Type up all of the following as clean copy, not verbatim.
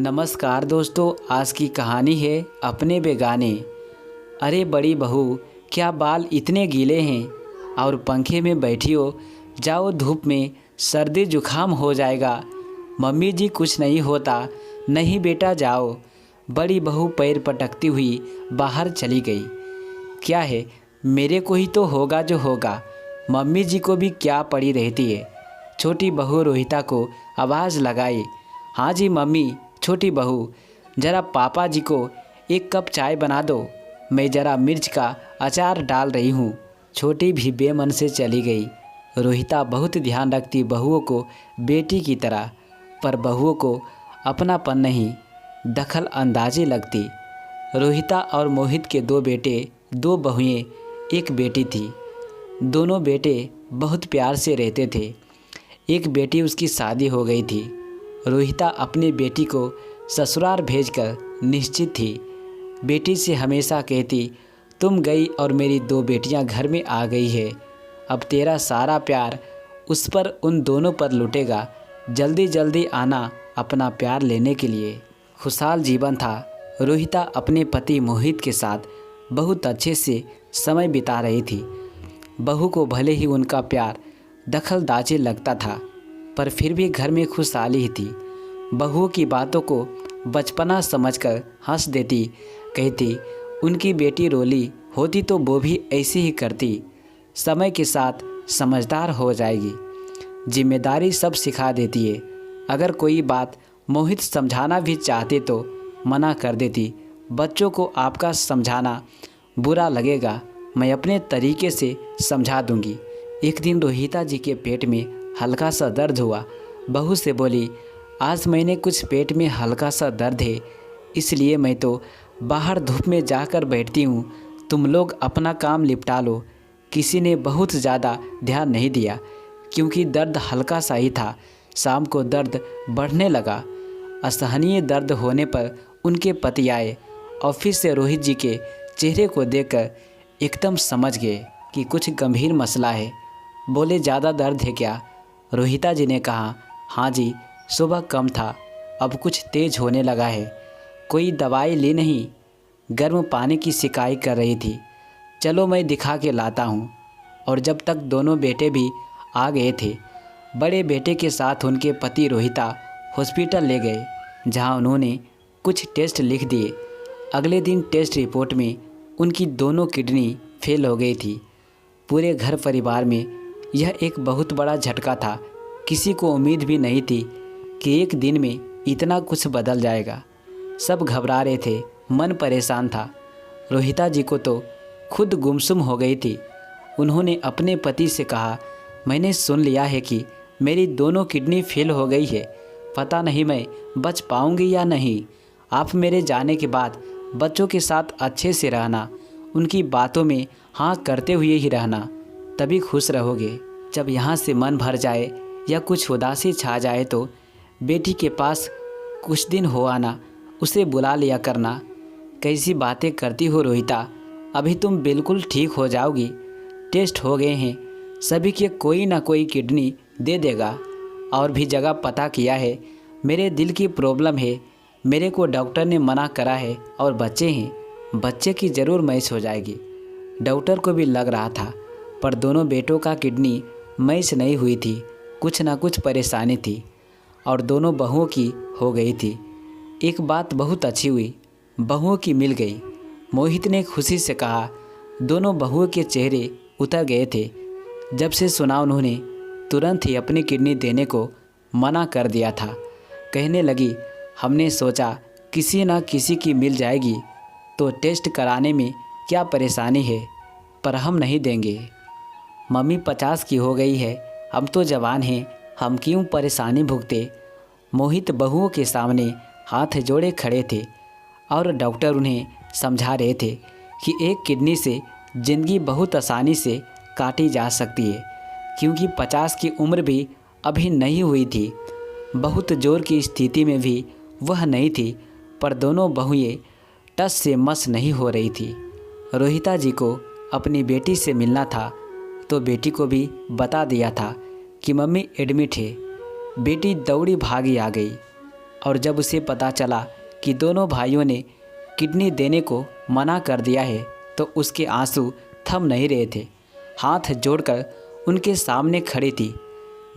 नमस्कार दोस्तों, आज की कहानी है अपने बेगाने। अरे बड़ी बहू, क्या बाल इतने गीले हैं और पंखे में बैठी हो? जाओ, धूप में सर्दी जुकाम हो जाएगा। मम्मी जी कुछ नहीं होता। नहीं बेटा जाओ। बड़ी बहू पैर पटकती हुई बाहर चली गई। क्या है, मेरे को ही तो होगा जो होगा, मम्मी जी को भी क्या पड़ी रहती है। छोटी बहू रोहिता को आवाज़ लगाई। हाँ जी मम्मी। छोटी बहू, ज़रा पापा जी को एक कप चाय बना दो, मैं ज़रा मिर्च का अचार डाल रही हूँ। छोटी भी बेमन से चली गई। रोहिता बहुत ध्यान रखती बहुओं को बेटी की तरह, पर बहुओं को अपनापन नहीं, दखल अंदाजी लगती। रोहिता और मोहित के दो बेटे, दो बहुएं, एक बेटी थी। दोनों बेटे बहुत प्यार से रहते थे। एक बेटी उसकी शादी हो गई थी। रोहिता अपनी बेटी को ससुराल भेजकर निश्चित थी। बेटी से हमेशा कहती, तुम गई और मेरी दो बेटियां घर में आ गई है। अब तेरा सारा प्यार उस पर, उन दोनों पर लुटेगा। जल्दी जल्दी आना अपना प्यार लेने के लिए। खुशहाल जीवन था। रोहिता अपने पति मोहित के साथ बहुत अच्छे से समय बिता रही थी। बहू को भले ही उनका प्यार दखलंदाजी लगता था, पर फिर भी घर में खुशहाली ही थी। बहुओं की बातों को बचपना समझकर हंस देती, कहती उनकी बेटी रोली होती तो वो भी ऐसी ही करती। समय के साथ समझदार हो जाएगी। जिम्मेदारी सब सिखा देती है। अगर कोई बात मोहित समझाना भी चाहते तो मना कर देती। बच्चों को आपका समझाना बुरा लगेगा, मैं अपने तरीके से समझा दूंगी। एक दिन रोहिता जी के पेट में हल्का सा दर्द हुआ। बहू से बोली, आज मैंने कुछ पेट में हल्का सा दर्द है, इसलिए मैं तो बाहर धूप में जाकर बैठती हूँ। तुम लोग अपना काम निपटा लो। किसी ने बहुत ज़्यादा ध्यान नहीं दिया, क्योंकि दर्द हल्का सा ही था। शाम को दर्द बढ़ने लगा। असहनीय दर्द होने पर उनके पति आए। ऑफिस से रोहित जी के चेहरे को देखकर एकदम समझ गए कि कुछ गंभीर मसला है। बोले, ज़्यादा दर्द है क्या? रोहिता जी ने कहा, हाँ जी, सुबह कम था, अब कुछ तेज होने लगा है। कोई दवाई ली नहीं? गर्म पानी की शिकायत कर रही थी। चलो मैं दिखा के लाता हूँ। और जब तक दोनों बेटे भी आ गए थे, बड़े बेटे के साथ उनके पति रोहिता हॉस्पिटल ले गए, जहाँ उन्होंने कुछ टेस्ट लिख दिए। अगले दिन टेस्ट रिपोर्ट में उनकी दोनों किडनी फेल हो गई थी। पूरे घर परिवार में यह एक बहुत बड़ा झटका था। किसी को उम्मीद भी नहीं थी कि एक दिन में इतना कुछ बदल जाएगा। सब घबरा रहे थे, मन परेशान था। रोहिता जी को तो खुद गुमसुम हो गई थी। उन्होंने अपने पति से कहा, मैंने सुन लिया है कि मेरी दोनों किडनी फेल हो गई है। पता नहीं मैं बच पाऊंगी या नहीं। आप मेरे जाने के बाद बच्चों के साथ अच्छे से रहना, उनकी बातों में हाँ करते हुए ही रहना, तभी खुश रहोगे। जब यहाँ से मन भर जाए या कुछ उदासी छा जाए तो बेटी के पास कुछ दिन हो आना, उसे बुला लिया करना। कैसी बातें करती हो रोहिता, अभी तुम बिल्कुल ठीक हो जाओगी। टेस्ट हो गए हैं, सभी के कोई ना कोई किडनी दे देगा। और भी जगह पता किया है, मेरे दिल की प्रॉब्लम है, मेरे को डॉक्टर ने मना करा है। और बच्चे हैं, बच्चे की ज़रूर मैच हो जाएगी। डॉक्टर को भी लग रहा था, पर दोनों बेटों का किडनी मैच नहीं हुई थी। कुछ ना कुछ परेशानी थी और दोनों बहुओं की हो गई थी। एक बात बहुत अच्छी हुई, बहुओं की मिल गई। मोहित ने खुशी से कहा। दोनों बहुओं के चेहरे उतर गए थे। जब से सुना, उन्होंने तुरंत ही अपनी किडनी देने को मना कर दिया था। कहने लगी, हमने सोचा किसी ना किसी की मिल जाएगी तो टेस्ट कराने में क्या परेशानी है, पर हम नहीं देंगे। मम्मी 50 की हो गई है, हम तो जवान हैं, हम क्यों परेशानी भुगते। मोहित बहुओं के सामने हाथ जोड़े खड़े थे और डॉक्टर उन्हें समझा रहे थे कि एक किडनी से ज़िंदगी बहुत आसानी से काटी जा सकती है, क्योंकि 50 की उम्र भी अभी नहीं हुई थी। बहुत जोर की स्थिति में भी वह नहीं थी, पर दोनों बहुएं टस से मस नहीं हो रही थी। रोहिता जी को अपनी बेटी से मिलना था, तो बेटी को भी बता दिया था कि मम्मी एडमिट है। बेटी दौड़ी भागी आ गई। और जब उसे पता चला कि दोनों भाइयों ने किडनी देने को मना कर दिया है तो उसके आंसू थम नहीं रहे थे। हाथ जोड़कर उनके सामने खड़ी थी,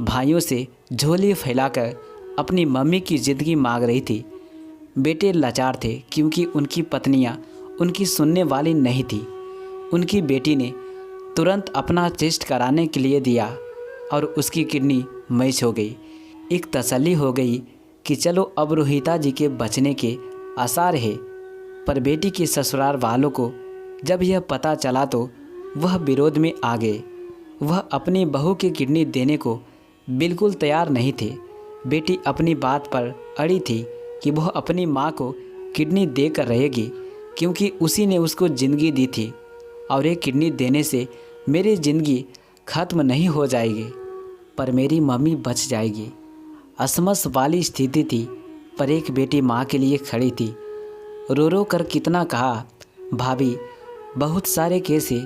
भाइयों से झोली फैलाकर अपनी मम्मी की ज़िंदगी मांग रही थी। बेटे लाचार थे क्योंकि उनकी पत्नियां उनकी सुनने वाली नहीं थी। उनकी बेटी ने तुरंत अपना टेस्ट कराने के लिए दिया और उसकी किडनी मैच हो गई। एक तसल्ली हो गई कि चलो अब रोहिता जी के बचने के आसार है। पर बेटी के ससुराल वालों को जब यह पता चला तो वह विरोध में आ गए। वह अपनी बहू की किडनी देने को बिल्कुल तैयार नहीं थे। बेटी अपनी बात पर अड़ी थी कि वह अपनी माँ को किडनी देकर रहेगी क्योंकि उसी ने उसको ज़िंदगी दी थी और एक किडनी देने से मेरी ज़िंदगी ख़त्म नहीं हो जाएगी, पर मेरी मम्मी बच जाएगी। असमस वाली स्थिति थी, पर एक बेटी माँ के लिए खड़ी थी। रो रो कर कितना कहा, भाभी बहुत सारे केस है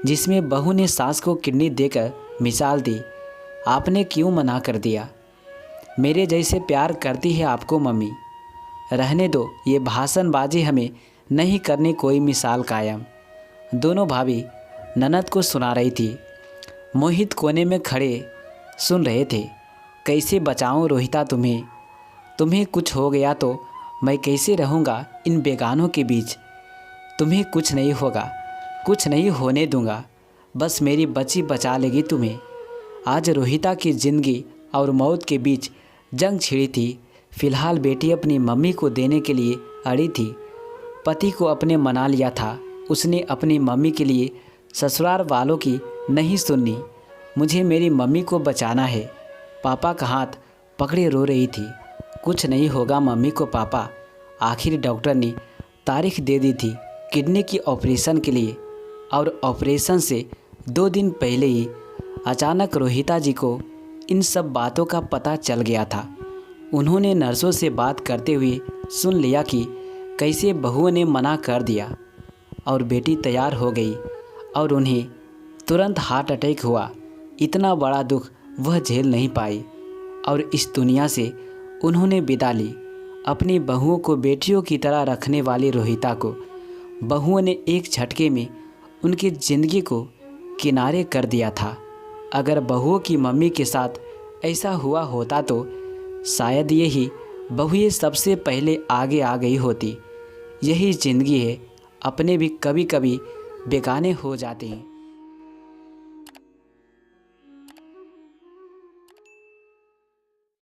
जिसमें बहू ने सास को किडनी देकर मिसाल दी, आपने क्यों मना कर दिया? मेरे जैसे प्यार करती है आपको मम्मी। रहने दो, ये भाषणबाजी हमें नहीं करनी कोई मिसाल कायम। दोनों भाभी ननद को सुना रही थी। मोहित कोने में खड़े सुन रहे थे। कैसे बचाऊं रोहिता तुम्हें कुछ हो गया तो मैं कैसे रहूँगा इन बेगानों के बीच? तुम्हें कुछ नहीं होगा, कुछ नहीं होने दूंगा, बस मेरी बच्ची बचा लेगी तुम्हें। आज रोहिता की ज़िंदगी और मौत के बीच जंग छिड़ी थी। फिलहाल बेटी अपनी मम्मी को देने के लिए अड़ी थी। पति को अपने मना लिया था, उसने अपनी मम्मी के लिए ससुराल वालों की नहीं सुननी। मुझे मेरी मम्मी को बचाना है। पापा का हाथ पकड़े रो रही थी। कुछ नहीं होगा मम्मी को पापा। आखिर डॉक्टर ने तारीख दे दी थी किडनी की ऑपरेशन के लिए, और ऑपरेशन से 2 दिन पहले ही अचानक रोहिता जी को इन सब बातों का पता चल गया था। उन्होंने नर्सों से बात करते हुए सुन लिया कि कैसे बहुओं ने मना कर दिया और बेटी तैयार हो गई और उन्हें तुरंत हार्ट अटैक हुआ। इतना बड़ा दुख वह झेल नहीं पाई और इस दुनिया से उन्होंने विदा ली। अपनी बहुओं को बेटियों की तरह रखने वाली रोहिता को बहुओं ने एक झटके में उनकी ज़िंदगी को किनारे कर दिया था। अगर बहुओं की मम्मी के साथ ऐसा हुआ होता तो शायद यही बहुएं सबसे पहले आगे आ गई होती। यही ज़िंदगी है, अपने भी कभी कभी बेगाने हो जाते हैं।